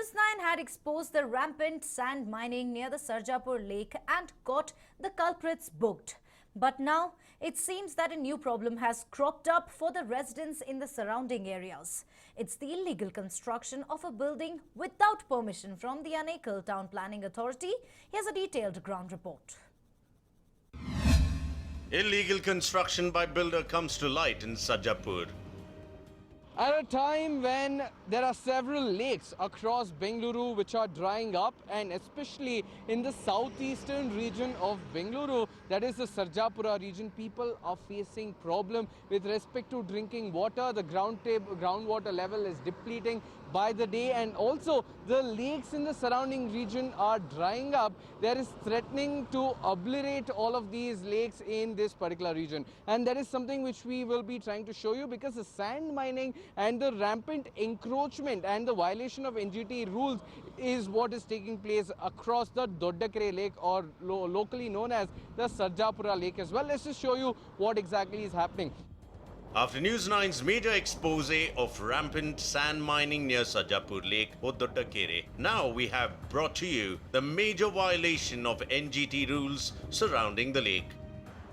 News 9 had exposed the rampant sand mining near the Sarjapur Lake and got the culprits booked. But now it seems that a new problem has cropped up for the residents in the surrounding areas. It's the illegal construction of a building without permission from the Anekal Town Planning Authority. Here's a detailed ground report. Illegal construction by builder comes to light in Sarjapur. At a time when there are several lakes across Bengaluru which are drying up, and especially in the southeastern region of Bengaluru, that is the Sarjapura region, people are facing problem with respect to drinking water. The groundwater level is depleting by the day, and also the lakes in the surrounding region are drying up. There is threatening to obliterate all of these lakes in this particular region, and that is something which we will be trying to show you, because the sand mining and the rampant encroachment and the violation of NGT rules is what is taking place across the Doddakere Lake, or locally known as the Sarjapura Lake as well. Let's just show you what exactly is happening. After News 9's major expose of rampant sand mining near Sarjapur Lake or Doddakere, now we have brought to you the major violation of NGT rules surrounding the lake.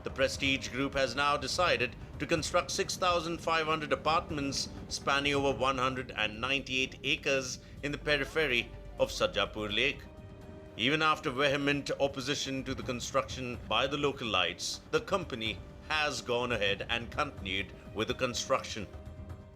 The Prestige Group has now decided to construct 6,500 apartments spanning over 198 acres in the periphery of Sarjapur Lake. Even after vehement opposition to the construction by the localites, the company has gone ahead and continued with the construction.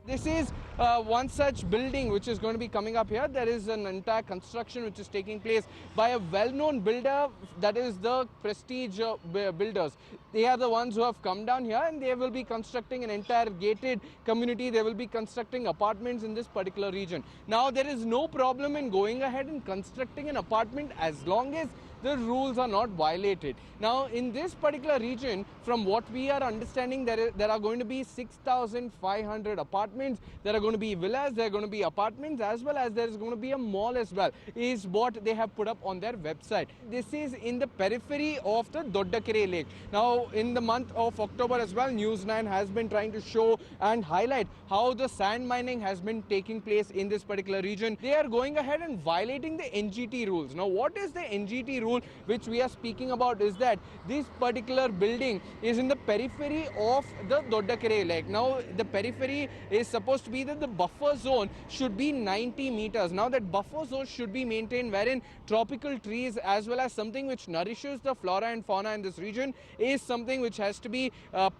This is one such building which is going to be coming up here. There is an entire construction which is taking place by a well-known builder, that is the Prestige Builders. They are the ones who have come down here, and they will be constructing an entire gated community. They will be constructing apartments in this particular region. Now, there is no problem in going ahead and constructing an apartment as long as the rules are not violated. Now, in this particular region, from what we are understanding, there are going to be 6,500 apartments. There are going to be villas, there are going to be apartments, as well as there is going to be a mall as well, is what they have put up on their website. This is in the periphery of the Doddakere Lake. Now, in the month of October as well, News 9 has been trying to show and highlight how the sand mining has been taking place in this particular region. They are going ahead and violating the NGT rules. Now, what is the NGT rule which we are speaking about is that this particular building is in the periphery of the Doddakere Lake. Now, the periphery is supposed to be that the buffer zone should be 90 meters. Now, that buffer zone should be maintained wherein tropical trees as well as something which nourishes the flora and fauna in this region is something which has to be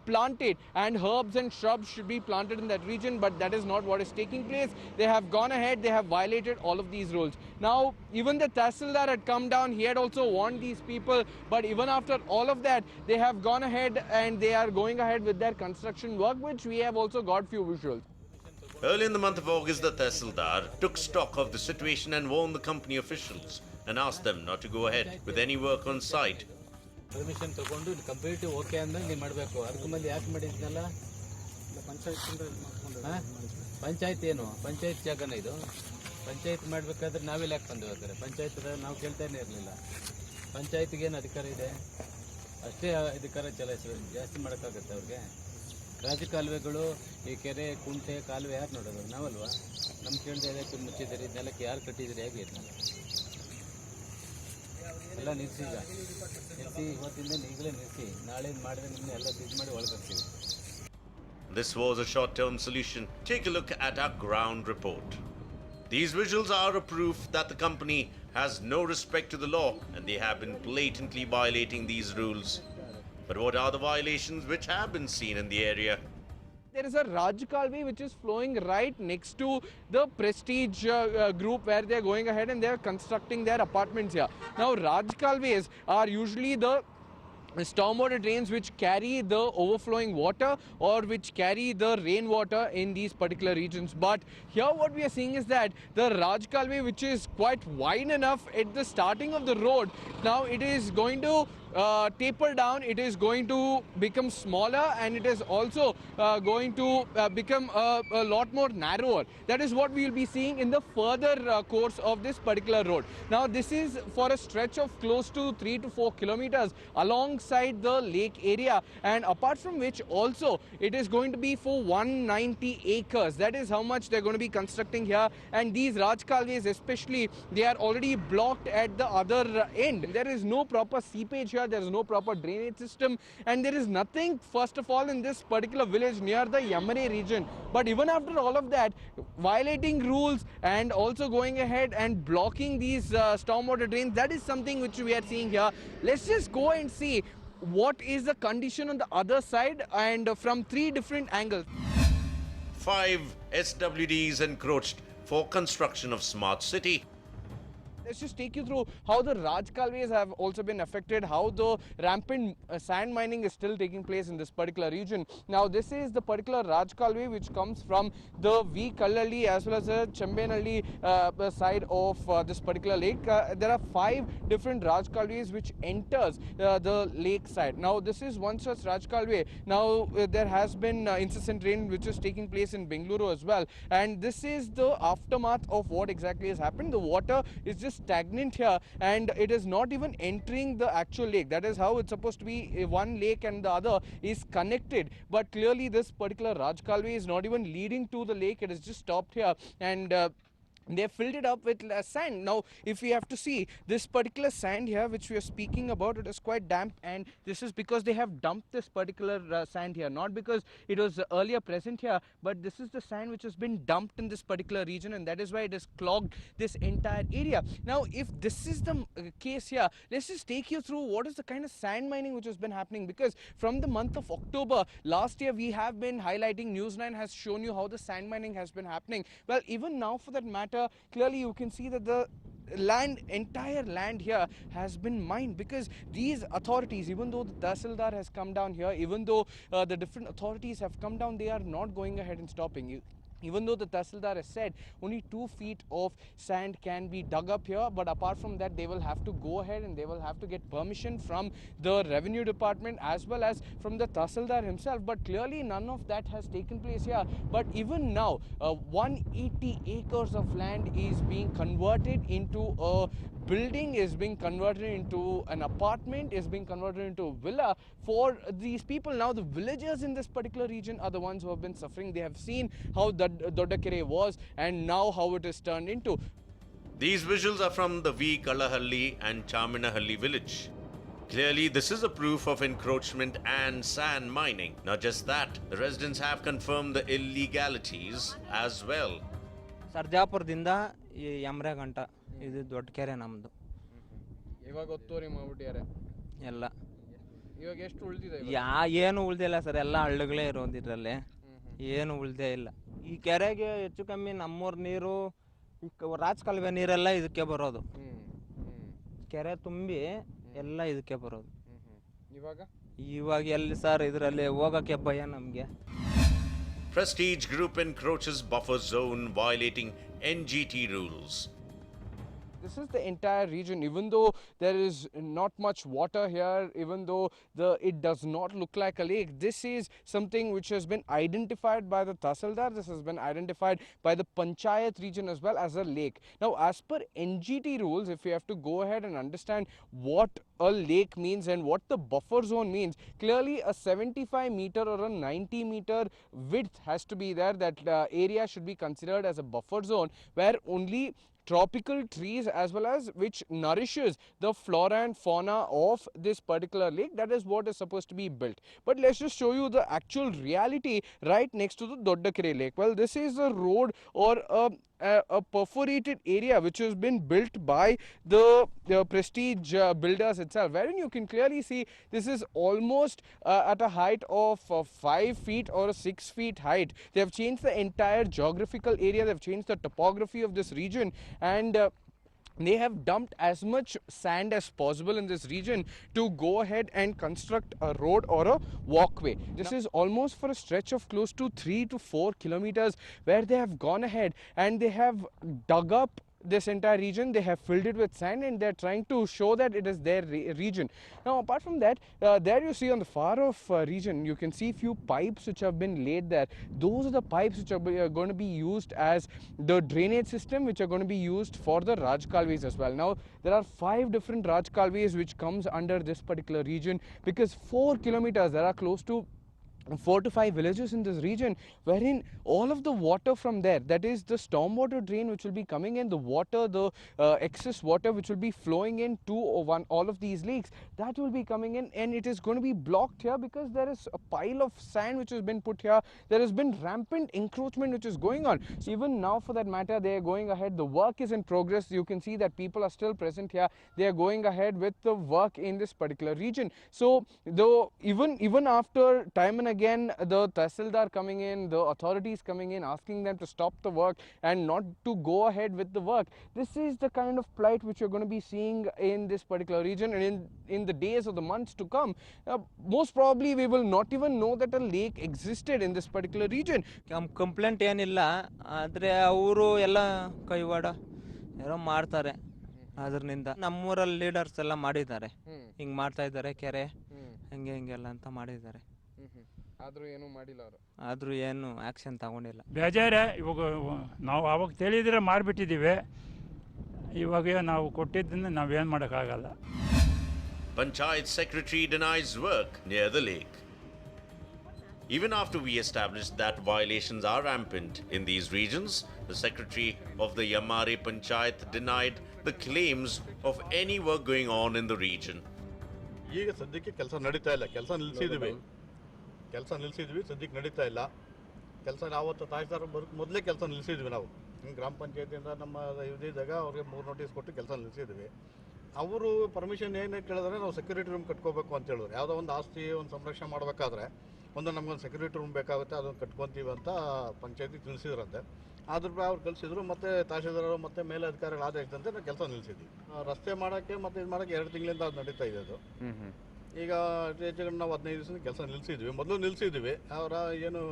planted, and herbs and shrubs should be planted in that region, but that is not what is taking place. They have gone ahead, they have violated all of these rules. Now, even the Tahsildar had come down, he had also warned these people, but even after all of that, they have gone ahead and they are going ahead with their construction work, which we have also got few visuals. Early in the month of August, the Tahsildar took stock of the situation and warned the company officials and asked them not to go ahead with any work on site. Permission ತಗೊಂಡು complete okay ಅಂದಾಗ ನೀವು ಮಾಡಬೇಕು. ಅದಕ್ಕೆ ಮಂದಿ ಯಾಕೆ ಮಾಡಿದ್ನಲ್ಲ ಪಂಚಾಯತ್ ಏನು ಪಂಚಾಯತ್ ಜಾಗನ ಇದು ಪಂಚಾಯತ್ ಮಾಡಬೇಕಾದ್ರೆ ನಾವೆಲ್ಲ ಯಾಕೆ ಬಂದು ಹೋಗ್ತಾರೆ ಪಂಚಾಯತ್ ನಾವು ಕೇಳ್ತಾನೆ ಇರಲಿಲ್ಲ ಪಂಚಾಯತ್ಗೆ ಏನು ಅಧಿಕಾರ ಇದೆ ಅಷ್ಟೇ ಅಧಿಕಾರ ಚಲಾಯಿಸಬೇಕು ಜಾಸ್ತಿ ಮಾಡೋಕ್ಕಾಗತ್ತೆ ಅವ್ರಿಗೆ ರಾಜಕಾಲುವೆಗಳು ಈ ಕೆರೆ ಕುಂಟೆ ಕಾಲುವೆ ಯಾರು ನೋಡೋದು ನಾವಲ್ವಾ ನಮ್ಮ ಕೇಳಿದೆ ಅದಕ್ಕೆ ಮುಚ್ಚಿದ್ದೀರಿ ಇದನ್ನೆಲ್ಲಕ್ಕೆ ಯಾರು ಕಟ್ಟಿದ್ದೀರಿ ಹೇಗೆ ಇದನ್ನ ಎಲ್ಲ ನಿಲ್ಲಿಸಿ ಈಗ ನಿಲ್ಲಿಸಿ ಇವತ್ತಿಂದ ಈಗಲೇ ನಿಲ್ಲಿಸಿ ನಾಳೆ ಮಾಡಿದ್ರೆ ನಿಮ್ಮನ್ನ ಎಲ್ಲ ಇದು ಮಾಡಿ ಒಳಗಾಗ್ತೀವಿ. This was a short-term solution. Take a look at our ground report. These visuals are a proof that the company has no respect to the law and they have been blatantly violating these rules. But what are the violations which have been seen in the area? There is a Rajkalvi which is flowing right next to the Prestige group, where they are going ahead and they are constructing their apartments here. Now, Rajkalvis are usually the stormwater drains which carry the overflowing water or which carry the rainwater in these particular regions. But here what we are seeing is that the Rajkalvi, which is quite wide enough at the starting of the road, now it is going to taper down, it is going to become smaller, and it is also going to become a lot more narrower. That is what we will be seeing in the further course of this particular road. Now this is for a stretch of close to 3 to 4 kilometers alongside the lake area, and apart from which also it is going to be for 190 acres. That is how much they're going to be constructing here, and these Raj Kalves especially, they are already blocked at the other end. There is no proper seepage here, there is no proper drainage system, and there is nothing first of all in this particular village near the Yamare region. But even after all of that, violating rules and also going ahead and blocking these stormwater drains, that is something which we are seeing here. Let's just go and see what is the condition on the other side, and from 3 different angles. 5 SWDs encroached for construction of smart city. Let's just take you through how the Raj Kalves have also been affected, how the rampant sand mining is still taking place in this particular region. Now, this is the particular Raj Kalve which comes from the V. Kallalli as well as the Chambenalli side of this particular lake. There are 5 different Raj Kalves which enters the lake side. Now, this is one such Raj Kalve. Now, there has been incessant rain which is taking place in Bengaluru as well. And this is the aftermath of what exactly has happened. The water is just stagnant here, and it is not even entering the actual lake. That is how it's supposed to be. One lake and the other is connected, but clearly this particular Raj Kalve is not even leading to the lake. It is just stopped here, and they filled it up with sand. Now, if we have to see this particular sand here which we are speaking about, it is quite damp, and this is because they have dumped this particular sand here, not because it was earlier present here, but this is the sand which has been dumped in this particular region, and that is why it has clogged this entire area. Now, if this is the case here, let's just take you through what is the kind of sand mining which has been happening, because from the month of October last year we have been highlighting, News 9 has shown you how the sand mining has been happening. Well, even now for that matter, clearly you can see that the entire land here has been mined, because these authorities, even though the Tahsildar has come down here, even though the different authorities have come down, they are not going ahead and stopping you. Even though the Tahsildar has said only 2 feet of sand can be dug up here, but apart from that they will have to go ahead and they will have to get permission from the revenue department as well as from the Tahsildar himself. But clearly none of that has taken place here. But even now 180 acres of land is being converted into a building, is being converted into an apartment, is being converted into a villa for these people. Now the villagers in this particular region are the ones who have been suffering. They have seen how the Doddakere was and now how it is turned into. These visuals are from the V. Kalahalli and Chaminahalli village. Clearly, this is a proof of encroachment and sand mining. Not just that, the residents have confirmed the illegalities as well. ಸರ್ಜಾಪುರದಿಂದ ಈ ಯಮ್ರೆ ಗಂಟ ಇದು ದೊಡ್ಡ ಕೆರೆ ನಮ್ಮದು. ಇವಾಗ ಒತ್ತುವರಿ ಮಾಡ್ಬಿಟ್ಟಿದ್ದಾರೆ ಎಲ್ಲ. ಇವಾಗ ಎಷ್ಟು ಉಳಿದಿದೆ? ಏನು ಉಳಿದಿಲ್ಲ ಸರ್, ಎಲ್ಲ ಹಳ್ಳಗಳೇ ಇರೋದು ಇದರಲ್ಲಿ, ಏನು ಉಳಿದೇ ಇಲ್ಲ. ಈ ಕೆರೆಗೆ ಹೆಚ್ಚು ಕಮ್ಮಿ ನಮ್ಮೂರು ನೀರು, ರಾಜ್ ಕಾಲುವೆ ನೀರೆಲ್ಲ ಇದಕ್ಕೆ ಬರೋದು. ಕೆರೆ ತುಂಬಿ ಎಲ್ಲ ಇದಕ್ಕೆ ಬರೋದು. ಇವಾಗ ಎಲ್ಲಿ ಸರ್, ಇದರಲ್ಲಿ ಹೋಗೋಕ್ಕೆ ಭಯ ನಮಗೆ. Prestige Group encroaches buffer zone violating NGT rules. This is the entire region. Even though there is not much water here, even though it does not look like a lake, this is something which has been identified by the Tahsildar. This has been identified by the Panchayat region as well as a lake. Now, as per NGT rules, if we have to go ahead and understand what a lake means and what the buffer zone means, clearly a 75 meter or a 90 meter width has to be there. That area should be considered as a buffer zone where only tropical trees as well as which nourishes the flora and fauna of this particular lake, that is what is supposed to be built. But let's just show you the actual reality right next to the Doddakere lake. Well, this is a road or a perforated area which has been built by the Prestige builders itself, wherein you can clearly see this is almost at a height of 5 feet or 6 feet height. They have changed the entire geographical area, they have changed the topography of this region, and they have dumped as much sand as possible in this region to go ahead and construct a road or a walkway. This is almost for a stretch of close to 3 to 4 kilometers where they have gone ahead and they have dug up this entire region. They have filled it with sand and they're trying to show that it is their region. Now apart from that, there you see on the far off region, you can see few pipes which have been laid there. Those are the pipes which are going to be used as the drainage system, which are going to be used for the Raj Kalvis as well. Now there are 5 different Raj Kalvis which comes under this particular region, because 4 kilometers, there are close to 4 to 5 villages in this region, wherein all of the water from there, that is the stormwater drain which will be coming in, the water, the excess water which will be flowing into all of these lakes, that will be coming in, and it is going to be blocked here because there is a pile of sand which has been put here. There has been rampant encroachment which is going on. So even now, for that matter, they are going ahead. The work is in progress. You can see that people are still present here. They are going ahead with the work in this particular region. So though even after time and again the Tahsildar coming in, the authorities coming in, asking them to stop the work and not to go ahead with the work, this is the kind of plight which you're going to be seeing in this particular region. And in the days or the months to come, most probably we will not even know that a lake existed in this particular region. Complaint ಏನಿಲ್ಲ, ಆದರೆ ಅವರು ಎಲ್ಲ ಕೈವಾಡ ಏನೋ ಮಾಡ್ತಾರೆ. ಅದರಿಂದ ನಮ್ಮೂರಲ್ಲಿ leaders ಎಲ್ಲ ಮಾಡಿದ್ದಾರೆ, ಹಿಂಗೆ ಮಾಡ್ತಾ ಇದ್ದಾರೆ, ಕೆರೆ ಹಂಗೆ ಹಿಂಗೆಲ್ಲ ಅಂತ ಮಾಡಿದ್ದಾರೆ. ಆದರೂ ಏನೂ ಮಾಡಿಲ್ಲ ಅವರು, ಆದರೂ ಏನು ಆ್ಯಕ್ಷನ್ ತಗೊಂಡಿಲ್ಲ. ಬೇಜಾರೆ. ಇವಾಗ ನಾವು ಅವಾಗ ತಿಳಿದಿದ್ರೆ ಮಾಡಿಬಿಟ್ಟಿದ್ದೀವಿ, ಇವಾಗ ನಾವು ಕೊಟ್ಟಿದ್ದನ್ನು ನಾವೇನು ಮಾಡೋಕ್ಕಾಗಲ್ಲ. Panchayat secretary denies work near the lake. Even after we established that violations are rampant in these regions, the secretary of the Yamare Panchayat denied the claims of any work going on in the region. ಈಗ ಸದ್ಯಕ್ಕೆ ಕೆಲಸ ನಡೀತಾ ಇಲ್ಲ, ಕೆಲಸ ನಿಲ್ಲಿಸಿದ್ವಿ, ಸದ್ಯಕ್ಕೆ ನಡೀತಾ ಇಲ್ಲ ಕೆಲಸ. ಆವತ್ತು ತಹಸೀಲ್ದಾರ್ ಮೊದಲೇ ಕೆಲಸ ನಿಲ್ಲಿಸಿದ್ವಿ ನಾವು. ಗ್ರಾಮ ಪಂಚಾಯತಿಯಿಂದ ನಮ್ಮ ಇದ್ದಾಗ ಅವ್ರಿಗೆ 3 ನೋಟಿಸ್ ಕೊಟ್ಟು ಕೆಲಸ ನಿಲ್ಲಿಸಿದ್ವಿ. ಅವರು ಪರ್ಮಿಷನ್ ಏನು ಕೇಳಿದ್ರೆ ನಾವು ಸೆಕ್ಯೂರಿಟಿ ರೂಮ್ ಕಟ್ಕೋಬೇಕು ಅಂತ ಹೇಳಿದ್ರು. ಯಾವುದೋ ಒಂದು ಆಸ್ತಿ ಒಂದು ಸಂರಕ್ಷಣೆ ಮಾಡಬೇಕಾದ್ರೆ ನಮಗೊಂದು ಸೆಕ್ಯೂರಿಟಿ ರೂಮ್ ಬೇಕಾಗುತ್ತೆ, ಅದನ್ನು ಕಟ್ಕೊತೀವಿ ಅಂತ ಪಂಚಾಯತಿಗೆ ತಿಳಿಸಿದ್ರಂತೆ. ಅದ್ರ ಅವ್ರು ಕಳಿಸಿದ್ರು. ಮತ್ತು ತಹಸೀಲ್ದಾರ್ ಮತ್ತು ಮೇಲೆ ಅಧಿಕಾರಿಗಳು ಆದೇಶದಂತೆ ನಾವು ಕೆಲಸ ನಿಲ್ಲಿಸಿದ್ವಿ. ರಸ್ತೆ ಮಾಡೋಕ್ಕೆ ಮತ್ತು ಇದು ಮಾಡೋಕ್ಕೆ 2 ತಿಂಗಳಿಂದ ಅದು ನಡೀತಾ ಇದೆ. ಅದು ಈಗ ಹೆಚ್ಚು ನಾವು 15 ದಿವಸ ಕೆಲಸ ನಿಲ್ಲಿಸಿದ್ವಿ. ಮೊದಲು ನಿಲ್ಲಿಸಿದ್ವಿ, ಅವರ ಏನು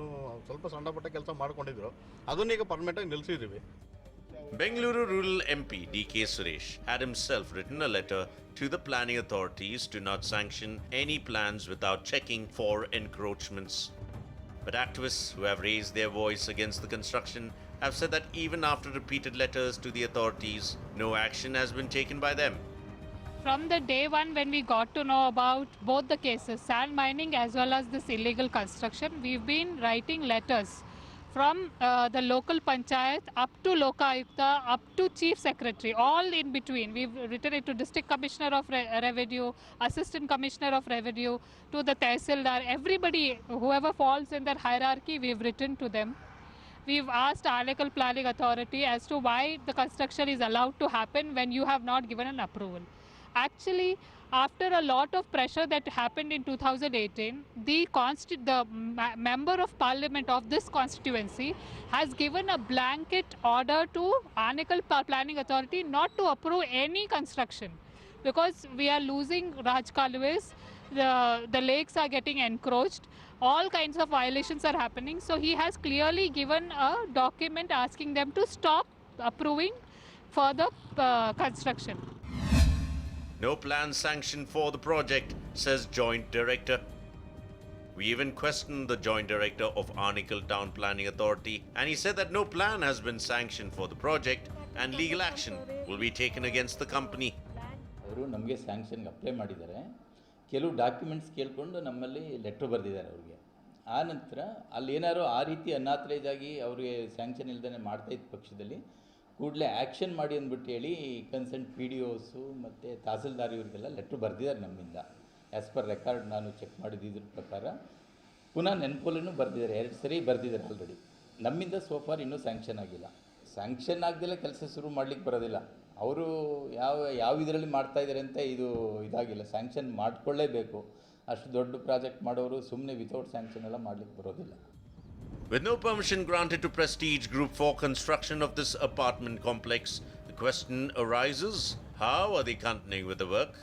ಸ್ವಲ್ಪ ಸಣ್ಣ ಪುಟ್ಟ ಕೆಲಸ ಮಾಡ್ಕೊಂಡಿದ್ರು, ಅದನ್ನ ಈಗ ಪರ್ಮನೆಂಟಾಗಿ ನಿಲ್ಲಿಸಿದ್ವಿ. Bengaluru rural MP D.K. Suresh had himself written a letter to the planning authorities to not sanction any plans without checking for encroachments. But activists who have raised their voice against the construction have said that even after repeated letters to the authorities, no action has been taken by them. From the day one when we got to know about both the cases, sand mining as well as this illegal construction, we've been writing letters from the local panchayat up to Lokayukta, up to chief secretary, all in between. We've written it to district commissioner of revenue, assistant commissioner of revenue, to the Tahsildar, everybody, whoever falls in that hierarchy, we've written to them. We've asked Anekal Planning Authority as to why the construction is allowed to happen when you have not given an approval. Actually, after a lot of pressure that happened in 2018, the member of parliament of this constituency has given a blanket order to Anekal Planning Authority not to approve any construction, because we are losing Raj Kalvis, the lakes are getting encroached, all kinds of violations are happening. So he has clearly given a document asking them to stop approving further construction. No plan sanctioned for the project, says Joint Director. We even questioned the Joint Director of Anekal Town Planning Authority, and he said that no plan has been sanctioned for the project and legal action will be taken against the company. ಅವರು ನಮಗೆ ಸ್ಯಾಂಕ್ಷನ್ಗೆ apply ಮಾಡಿದ್ದಾರೆ. ಕೆಲವು documents ಕೇಳಿಕೊಂಡು ನಮ್ಮಲ್ಲಿ letter ಬರೆದಿದ್ದಾರೆ ಅವ್ರಿಗೆ. ಆ ನಂತರ ಅಲ್ಲಿ ಏನಾದ್ರು ಆ ರೀತಿ ಅನಾಥರೈಸ್ ಆಗಿ ಅವ್ರಿಗೆ ಸ್ಯಾಂಕ್ಷನ್ ಇಲ್ದೇ ಮಾಡ್ತಾಯಿದ್ದ ಪಕ್ಷದಲ್ಲಿ ಕೂಡಲೇ ಆ್ಯಕ್ಷನ್ ಮಾಡಿ ಅಂದ್ಬಿಟ್ಟು ಹೇಳಿ ಕನ್ಸರ್ನ್ ಪಿ ಡಿ ಒಸು ಮತ್ತು ತಹಸೀಲ್ದಾರ್ ಇವರಿಗೆಲ್ಲ ಲೆಟ್ರ್ ಬರೆದಿದ್ದಾರೆ ನಮ್ಮಿಂದ. ಆ್ಯಸ್ ಪರ್ ರೆಕಾರ್ಡ್ ನಾನು ಚೆಕ್ ಮಾಡಿದ್ದಿದ್ರ ಪ್ರಕಾರ ಪುನಃ ನೆನಪೋಲೂ ಬರೆದಿದ್ದಾರೆ, 2 ಸರಿ ಬರೆದಿದ್ದಾರೆ ಆಲ್ರೆಡಿ. ನಮ್ಮಿಂದ ಸೋಫಾರ್ ಇನ್ನೂ ಸ್ಯಾಂಕ್ಷನ್ ಆಗಿಲ್ಲ. ಸ್ಯಾಂಕ್ಷನ್ ಆಗದಲ್ಲೇ ಕೆಲಸ ಶುರು ಮಾಡಲಿಕ್ಕೆ ಬರೋದಿಲ್ಲ. ಅವರು ಯಾವ ಇದರಲ್ಲಿ ಮಾಡ್ತಾಯಿದ್ದಾರೆ ಅಂತ ಇದಾಗಿಲ್ಲ. ಸ್ಯಾಂಕ್ಷನ್ ಮಾಡಿಕೊಳ್ಳೇಬೇಕು. ಅಷ್ಟು ದೊಡ್ಡ ಪ್ರಾಜೆಕ್ಟ್ ಮಾಡೋರು ಸುಮ್ಮನೆ ವಿತೌಟ್ ಸ್ಯಾಂಕ್ಷನ್ ಎಲ್ಲ ಮಾಡಲಿಕ್ಕೆ ಬರೋದಿಲ್ಲ. With no permission granted to Prestige Group for construction of this apartment complex, the question arises, how are they continuing with the work?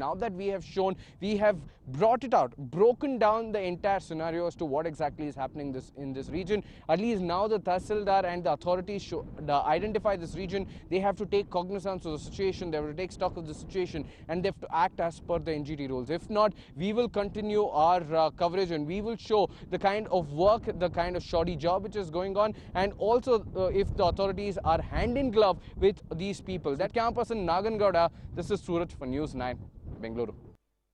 Now that we have shown, we have brought it out, broken down the entire scenario as to what exactly is happening in this region. At least now the Tahsildar and the authorities identify this region. They have to take cognizance of the situation, they have to take stock of the situation, and they have to act as per the NGT rules. If not, we will continue our coverage and we will show the kind of work, the kind of shoddy job which is going on, and also if the authorities are hand in glove with these people. That camp person Nagan Gowda, this is Suraj for News 9, Bengaluru.